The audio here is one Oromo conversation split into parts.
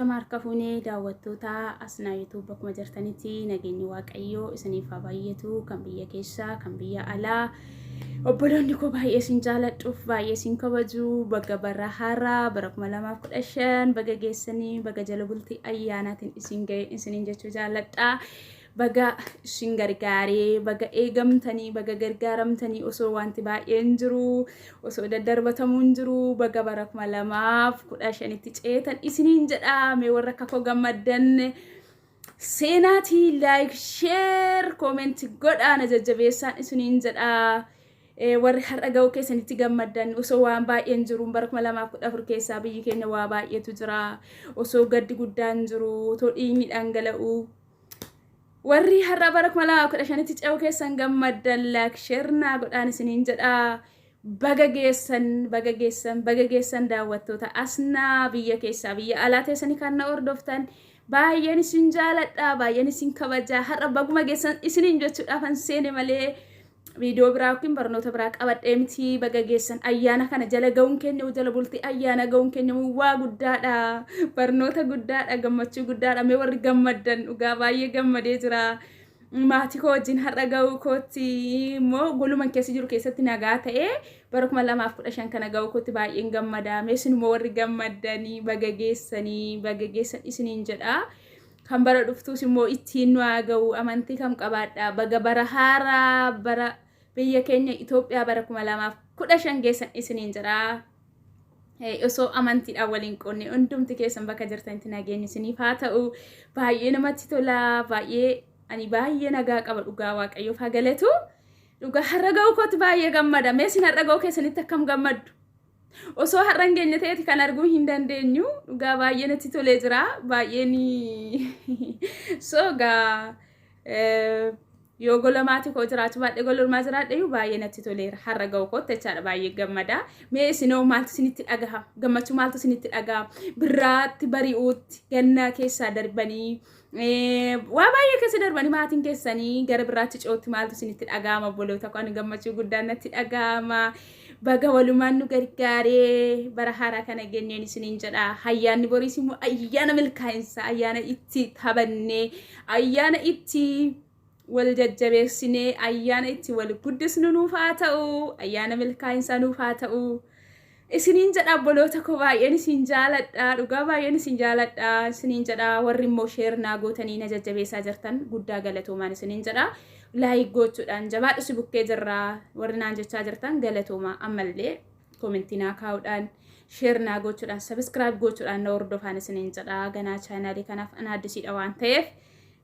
Shamarka fuunee daawwattoota asnaa YouTube bakkuma jirtanitti nageenyi waaqayyoo isiniif haa baay'atu kan biyya keessaa kan biyya alaa obboloonni koo baay'ee sin jaaladhuuf baay'ee sin kabaju baga bara haaraa bara 2015 baga geessanii baga jala bultii ayyaanaatiin isin ga'e isiniin jechuu jaaladha. Baga isin gargaaree baga eegamtanii baga gargaaramtanii osoo wanti baay'een jiru osoo daddarbatamuun jiru baga bara 2015 itti ceetan isiniin jedha. Mee warra akka koo gammaddan seenaatii like share comment godhaan jajjabeessaan isiniin jedha. Warri har'a ga'uu keessanitti gammaddan osoo waan baay'een jiru bara 2014 keessaa biyyi keenya waa baay'eetu jira osoo gaddi guddaan jiru osoo dhiigni dhangala'u warri har'a bara 2015tti ce'uu keessan gammaddan like share naa godhaan isiniin jedha. Baga geessan daawwattoota asnaa biyya keessaa biyya alaa teessanii kan na hordoftan baay'een isin jaaladha baay'een isin kabaja har'a baguma geessan isiniin jechuudhaaf seene malee video biraa yookiin barnoota biraa qabadhee miti. Baga geessan ayyaana kana jala ga'uun keenya jala bultii ayyaana ga'uun keenya waa guddaadha barnoota guddaadha gammachuu guddaadha. Mee warri gammaddan dhugaa baay'ee gammadee jira. Maatii koo wajjin har'a ga'uu kootti immoo goluman keessa jiru keessatti nagaa ta'ee bara 2015 kana ga'uu kootti baay'een gammada. Mee isin immoo warri gammaddanii baga geessan isiniin jedha. Kan bara dhuftuus immoo ittiin nu haa ga'u amantii kam qabaadha. Baga bara haaraa bara biyya keenya Itoophiyaa bara 2015 geessan isiniin jedha. Osoo amantiidhaan waliin qoonne hundumti keessan bakka jirtanitti nageenyi isiniif haa ta'u. Baay'ee namatti tola baay'ee nagaa qaba dhugaa waaqayyoof haa galatu. Dhugaa har'a ga'uu kootti baay'ee gammada. Mee isin har'a ga'uu keessanitti akkam gammaddu? Osoo har'a hin geenye ta'eeti kan arguu hin dandeenyu. Dhugaa baay'ee natti tolee jira. Baay'een sogaa yoo gola maatii koo jiraachuu baadhee gololmaa jiraadhe baay'ee natti toleera. Har'a ga'uu kootti jechaadha baay'ee gammada. Mee isinoo maaltu isinitti dhagaha? Gammachuu maaltu isinitti dhagaha? Birraatti bari'uutti gannaa keessaa darbanii waa baay'ee keessa darbanii maatiin keessanii gara biraatti cootti maaltu isinitti dhagahama? Obboloota koo ani gammachuu guddaan natti dhagahama. Baga walumaan nu gargaaree bara haaraa kana geenyeen isiniin jedha. Ayyaanni boriis immoo ayyaana milkaa'insa ayyaana itti taphannee ayyaana itti wal jajjabeessinee ayyaana itti wal guddisnu nuuf haa ta'u ayyaana milkaa'insa nuuf haa ta'u isiniin jedha. Obboloota koo baay'een isin jaaladha dhugaa baay'een isin jaaladha isiniin jedha. Warri immoo share naa gootanii na jajjabeessaa jirtan guddaa galatoomaan isiniin jedha. Like gochuudhaan jabaadhu si bukkee jirra warri naan jechaa jirtan galatooma ammallee commentii naa kaa'uudhaan share naa gochuudhaan subscribe gochuudhaan na hordofaa isiniin jedha. Ganaa chaanaalii kanaaf ana addisiidha waan ta'eef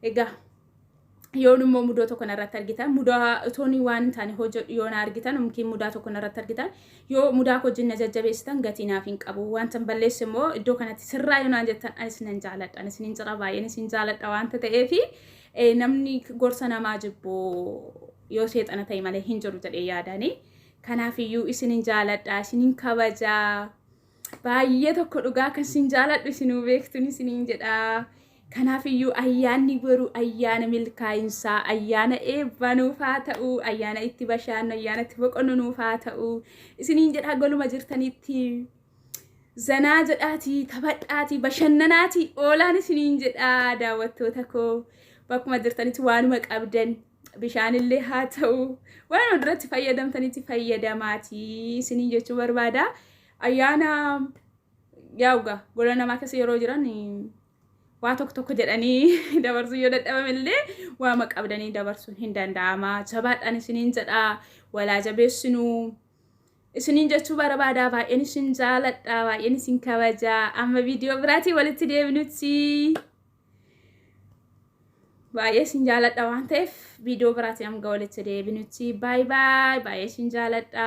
egaa yoon immoo mudaa tokko narratti argitan mudaa utooni waan taane hojii yoon argitan umkiin mudaa tokko narratti argitan yoo mudaa wajjin na jajjabeessitan gatii naaf hin qabu. Wanta balleesse immoo iddoo kanatti sirraa yoo naan jettan anis nan jaaladha isiniin jedha baay'een isin jaaladha wanta ta'eefi namni gorsa namaa jibbu yoo seexana ta'e malee hin jiru jedhee yaadani. Kanaaf iyyuu isiniin jaaladha isiniin kabaja baay'ee tokko dhugaa kan isin jaaladhu isinuu beektuun isiniin jedha. Kanaaf iyyuu ayyaanni boru ayyaana milkaa'insaa ayyaana eebbaa nuuf haa ta'u ayyaana itti bashaannu ayyaana itti boqonnu nuuf haa ta'u isiniin jedha. Goluma jirtanitti zanaa jedhaatii taphadhaatii bashannanaatii oolaan isiniin jedha. Daawwattoota koo bakkuma jirtanitti waanuma qabdan bishaanillee haa ta'u waan duratti fayyadamtanitti fayyadamaatii isiniin jechuu barbaada. Ayyaana yaa'uga gola namaa keessa yeroo jiran waa tokko jedhanii dabarsuu yoo dadhabamillee waama qabdanii dabarsuun hin danda'ama. Jabaadhaan isiniin jedha walaa jabeessinu isiniin jechuu barbaada. Baay'een isin jaaladha baay'een isin kabaja. Amma viidiyoo biraatii walitti deebinutti baay'ee isin jaaladha waan ta'eef viidiyoo biraatii amma walitti deebinutti bye bye baay'ee isin jaaladha.